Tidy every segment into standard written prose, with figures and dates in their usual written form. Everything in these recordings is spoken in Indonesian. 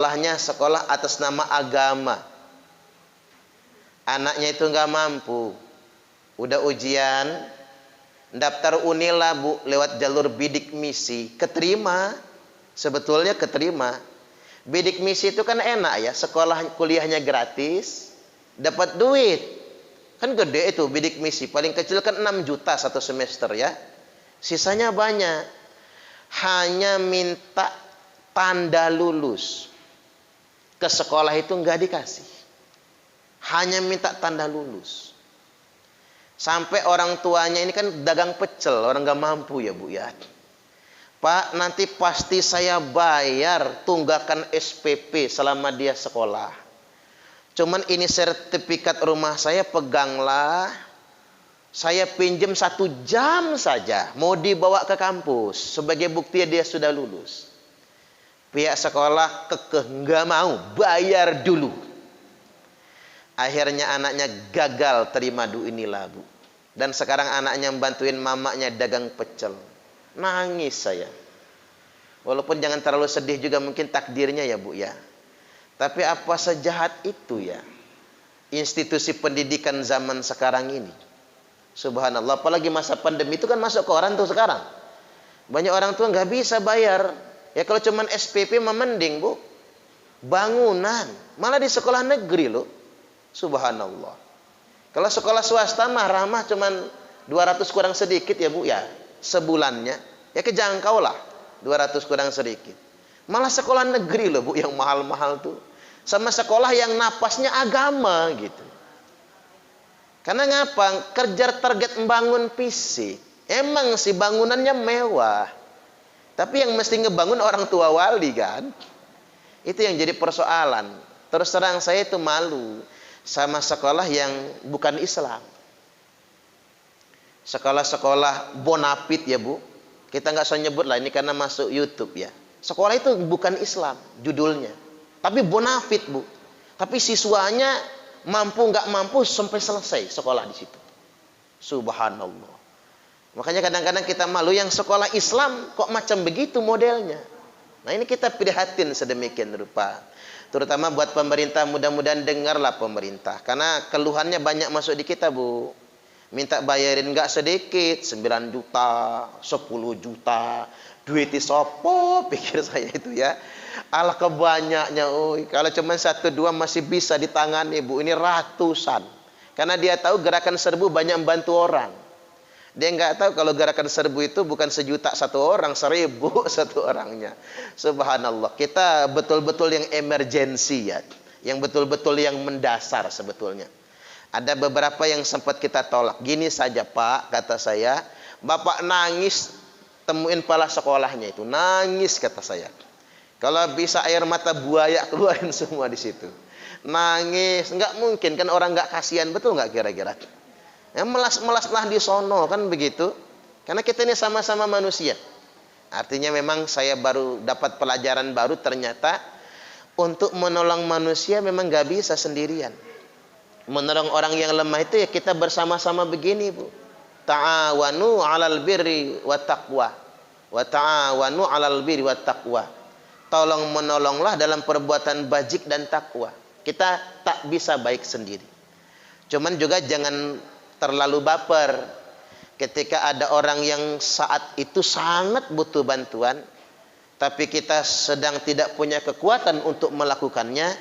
sekolahnya sekolah atas nama agama. Anaknya itu nggak mampu. Udah ujian, daftar Unila bu, lewat jalur bidik misi, keterima. Sebetulnya keterima. Bidik misi itu kan enak ya, sekolah kuliahnya gratis, dapat duit. Kan gede itu bidik misi, paling kecil kan 6 juta satu semester ya. Sisanya banyak. Hanya minta tanda lulus. Ke sekolah itu nggak dikasih. Hanya minta tanda lulus. Sampai orang tuanya ini kan dagang pecel, orang nggak mampu ya bu ya. Pak, nanti pasti saya bayar tunggakan SPP selama dia sekolah. Cuman ini sertifikat rumah saya, peganglah. Saya pinjam 1 jam saja, mau dibawa ke kampus sebagai bukti dia sudah lulus. Pihak sekolah kekeh nggak mau, bayar dulu. Akhirnya anaknya gagal terima Unila bu. Dan sekarang anaknya membantuin mamanya dagang pecel. Nangis saya. Walaupun jangan terlalu sedih juga, mungkin takdirnya ya bu ya. Tapi apa sejahat itu ya institusi pendidikan zaman sekarang ini. Subhanallah, apalagi masa pandemi itu kan masuk ke orang tuh sekarang. Banyak orang tua nggak bisa bayar. Ya kalau cuman SPP mah mending bu. Bangunan, malah di sekolah negeri loh. Subhanallah. Kalau sekolah swasta mah ramah cuman 200 kurang sedikit ya bu ya. Sebulannya. Ya kejangkau lah. 200 kurang sedikit. Malah sekolah negeri loh bu yang mahal-mahal tuh. Sama sekolah yang napasnya agama gitu. Karena ngapa? Kerja target membangun fisik. Emang sih bangunannya mewah. Tapi yang mesti ngebangun orang tua wali kan. Itu yang jadi persoalan. Terus terang saya itu malu sama sekolah yang bukan Islam. Sekolah-sekolah bonafit ya bu. Kita nggak usah nyebut lah ini karena masuk YouTube ya. Sekolah itu bukan Islam judulnya. Tapi bonafit bu. Tapi siswanya mampu nggak mampu sampai selesai sekolah di situ. Subhanallah. Makanya kadang-kadang kita malu yang sekolah Islam kok macam begitu modelnya. Nah ini kita prihatin sedemikian rupa. Terutama buat pemerintah, mudah-mudahan dengarlah pemerintah. Karena keluhannya banyak masuk di kita bu. Minta bayarin nggak sedikit, 9 juta, 10 juta. Duit sopo, pikir saya itu ya. Alah kebanyaknya, kalau cuma 1-2 masih bisa ditangani bu. Ini ratusan. Karena dia tahu gerakan serbu banyak membantu orang. Dia nggak tahu kalau gerakan serbu itu bukan 1 juta 1 orang, 1000 1 orangnya. Subhanallah. Kita betul-betul yang emergensi ya. Yang betul-betul yang mendasar sebetulnya. Ada beberapa yang sempat kita tolak. Gini saja Pak, kata saya. Bapak nangis, temuin kepala sekolahnya itu. Nangis kata saya. Kalau bisa air mata buaya keluarin semua di situ. Nangis, nggak mungkin kan orang nggak kasihan, betul nggak kira-kira? Ya, melas-melaslah di sono kan begitu. Karena kita ini sama-sama manusia. Artinya memang saya baru dapat pelajaran baru, ternyata untuk menolong manusia memang nggak bisa sendirian. Menolong orang yang lemah itu ya kita bersama-sama begini bu. Ta'awanu 'alal birri wat taqwa. Wa ta'awanu 'alal birri wat taqwa. Tolong menolonglah dalam perbuatan bajik dan takwa. Kita tak bisa baik sendiri. Cuman juga jangan terlalu baper ketika ada orang yang saat itu sangat butuh bantuan, tapi kita sedang tidak punya kekuatan untuk melakukannya.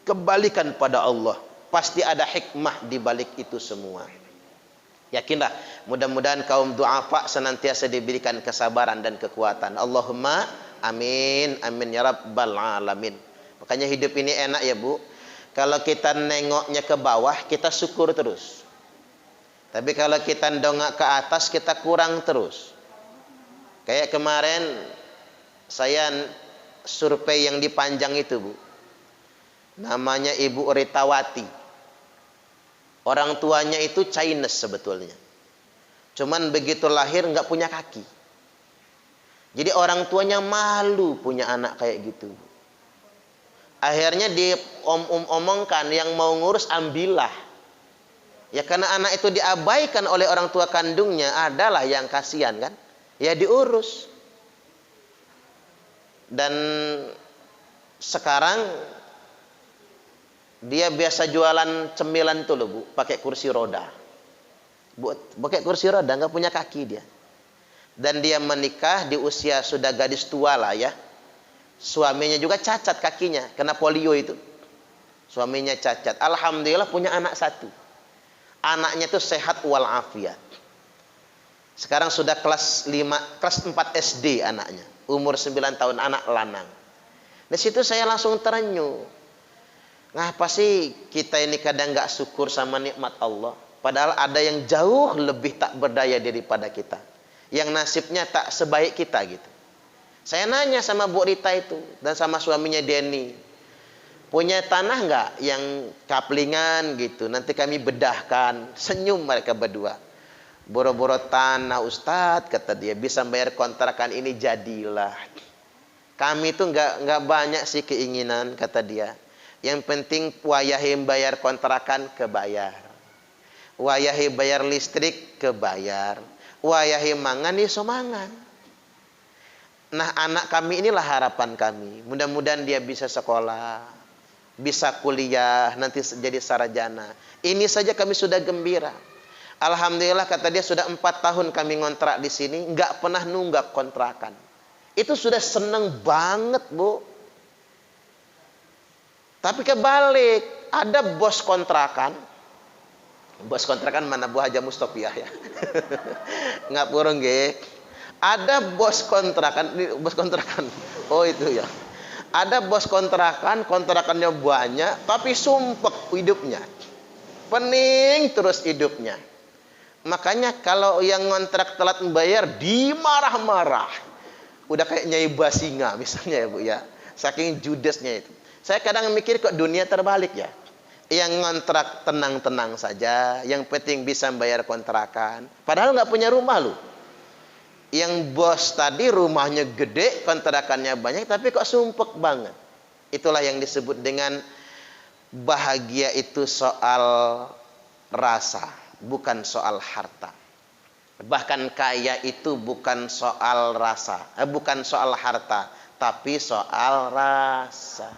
Kembalikan pada Allah. Pasti ada hikmah di balik itu semua. Yakinlah, mudah-mudahan kaum du'afa senantiasa diberikan kesabaran dan kekuatan. Allahumma amin, amin ya rabbal alamin. Makanya hidup ini enak ya bu. Kalau kita nengoknya ke bawah, kita syukur terus. Tapi kalau kita dongak ke atas, kita kurang terus. Kayak kemarin saya survei yang dipanjang itu bu. Namanya Ibu Ritawati. Orang tuanya itu Chinese sebetulnya. Cuman begitu lahir nggak punya kaki. Jadi orang tuanya malu punya anak kayak gitu. Akhirnya diomongkan yang mau ngurus ambillah. Ya karena anak itu diabaikan oleh orang tua kandungnya, adalah yang kasihan kan. Ya diurus. Dan Sekarang dia biasa jualan cemilan tuh loh Bu, pakai kursi roda. Bu, pakai kursi roda, nggak punya kaki dia. Dan dia menikah di usia sudah gadis tua lah ya. Suaminya juga cacat kakinya, kena polio itu. Suaminya cacat. Alhamdulillah punya anak satu. Anaknya tuh sehat walafiat. Sekarang sudah kelas 4 SD anaknya. Umur 9 tahun, anak lanang. Di situ saya langsung terenyuh. Ngapa sih kita ini kadang nggak syukur sama nikmat Allah? Padahal ada yang jauh lebih tak berdaya daripada kita. Yang nasibnya tak sebaik kita gitu. Saya nanya sama Bu Rita itu dan sama suaminya Denny. Punya tanah nggak yang kaplingan gitu? Nanti kami bedahkan. Senyum mereka berdua. Boro-boro tanah Ustadz, kata dia, bisa bayar kontrakan ini jadilah. Kami itu nggak banyak sih keinginan, kata dia. Yang penting wayahe bayar kontrakan kebayar. Wayahe bayar listrik kebayar. Wayahe mangan iso mangan. Nah, anak kami inilah harapan kami. Mudah-mudahan dia bisa sekolah, bisa kuliah, nanti jadi sarjana. Ini saja kami sudah gembira. Alhamdulillah, kata dia, sudah 4 tahun kami ngontrak di sini, nggak pernah nunggak kontrakan. Itu sudah seneng banget, Bu. Tapi kebalik, ada bos kontrakan. Bos kontrakan mana Bu Haja Mustopiah ya? Nggak purung, ge. Ada bos kontrakan, ini bos kontrakan. Oh itu ya. Ada bos kontrakan, kontrakannya banyak, tapi sumpek hidupnya. Pening terus hidupnya. Makanya kalau yang ngontrak telat membayar, dimarah-marah. Udah kayak Nyai Basinga misalnya ya Bu ya. Saking judesnya itu. Saya kadang mikir kok dunia terbalik ya. Yang ngontrak tenang-tenang saja, yang penting bisa bayar kontrakan. Padahal nggak punya rumah loh. Yang bos tadi rumahnya gede, kontrakannya banyak, tapi kok sumpek banget. Itulah yang disebut dengan bahagia itu soal rasa, bukan soal harta. Bahkan kaya itu bukan soal rasa, bukan soal harta, tapi soal rasa.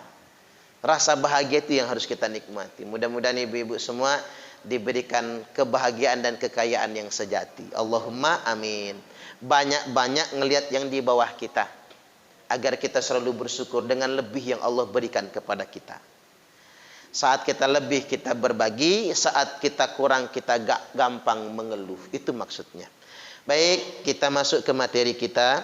Rasa bahagia itu yang harus kita nikmati. Mudah-mudahan ibu-ibu semua diberikan kebahagiaan dan kekayaan yang sejati. Allahumma amin. Banyak-banyak ngelihat yang di bawah kita, agar kita selalu bersyukur dengan lebih yang Allah berikan kepada kita. Saat kita lebih, kita berbagi. Saat kita kurang, kita gak gampang mengeluh. Itu maksudnya. Baik, kita masuk ke materi kita.